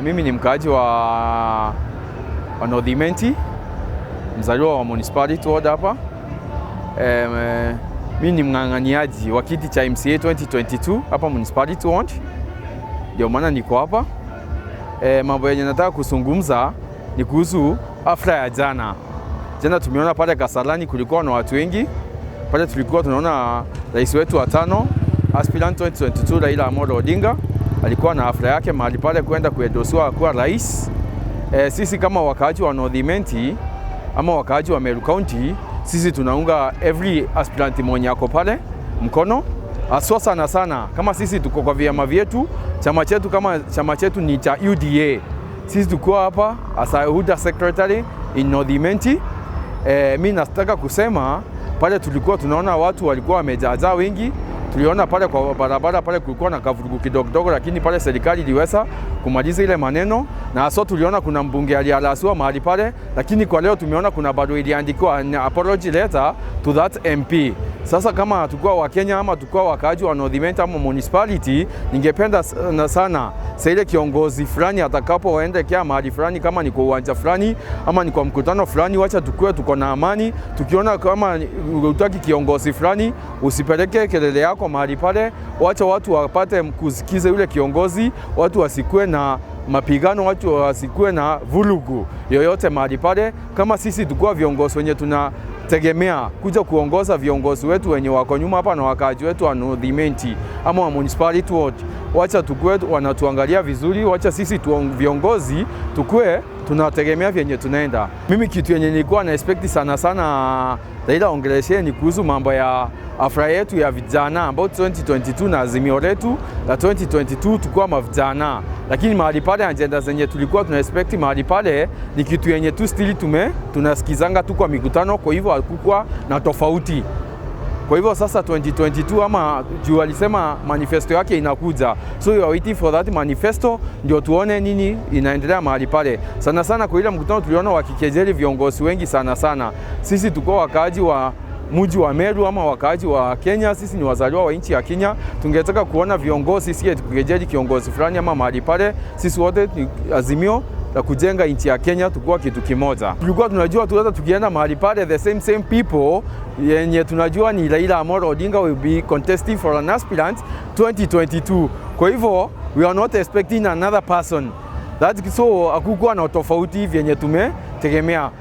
Mimi ni mkaaji wa North Imenti, mzaliwa wa municipality ward hapa. Mimi ni mng'ang'aniaji wa kiti cha MCA 2022 hapa municipality ward. Ndio maana niko hapa. Mambo yenye nataka kuzungumza ni kuhusu hafla ya jana. Jana tumeona pale Kasarani kulikuwa na watu wengi. Pale tulikuwa tunaona rais wetu wa tano, aspirant 2022 Raila Amolo Odinga alikuwa na hafla yake mahali pale kwenda kuendorsewa kuwa rais. Sisi kama wakaaji wa North Imenti ama wakaaji wa Meru County, sisi tunaunga every aspirant mwenye ako pale mkono. Aswa sana kama sisi tuko kwa vyama vyetu, chama chetu ni cha UDA. Sisi tuko hapa as a UDA secretary in North Imenti. Mimi nataka kusema pale tulikuwa tunaona watu walikuwa wamejaza wengi. Tuliona pale kwa barabara pale kulikuwa na kavurugu kidogo, lakini pale serikali iliweza kumaliza ile maneno, na hasa tuliona kuna mbunge alialaswa mahali pale, lakini kwa leo tumeona kuna bado iliandikwa an apology letter to that MP. Sasa kama tukua wa Kenya ama tukua wakaaji wa North Imenti ama municipality, ningependa sana ile kiongozi fulani atakapo waende kia mahali fulani, kama ni kwa uwanja fulani ama ni kwa mkutano fulani, wacha tukue tuko na amani. Tukiona kama utaki kiongozi fulani, usipeleke kelele yako mahali pale, wacha watu wapate kusikiza yule kiongozi, watu wasikue na mapigano, watu wasikue na vulugu yoyote mahali pale. Kama sisi tukua viongozi wenye tunategemea kuja kuongoza viongozi wetu wenye wako nyuma hapa na wakaaji wetu wa North Imenti ama wa municipality ward, wacha tukue wanatuangalia vizuri, wacha sisi viongozi tukue tunategemea vyenye tunaenda. Mimi kitu yenye nilikuwa na expect sana Raila ongeleshe ni kuhusu mambo ya afra yetu ya vijana about 2022 na azimio letu la 2022 tukua mavijana, lakini mahali pale agenda zenye tulikuwa tuna expect mahali pale ni kitu yenye tu still tunasikizanga tu kwa mikutano, kwa hivyo hakukua na tofauti. Kwa hivyo sasa 2022 ama juu alisema manifesto yake inakuja, so we are waiting for that manifesto ndio tuone nini inaendelea mahali pale. Sana kwa ile mkutano tuliona wakikejeli viongozi wengi sana. Sisi tuko wakaaji wa mji wa Meru ama wakaaji wa Kenya, sisi ni wazaliwa wa nchi ya Kenya. Tungetaka kuona viongozi sisi tukijeli kiongozi fulani ama mahali pale, sisi wote ni azimio la kujenga nchi ya Kenya, tukua kitu kimoja. Tulikuwa tunajua tu hata tukienda mahali pale the same people yenye tunajua ni Raila Amolo Odinga will be contesting for an aspirant 2022. Kwa hivyo we are not expecting another person. So hakukuwa na tofauti vyenye tumetegemea.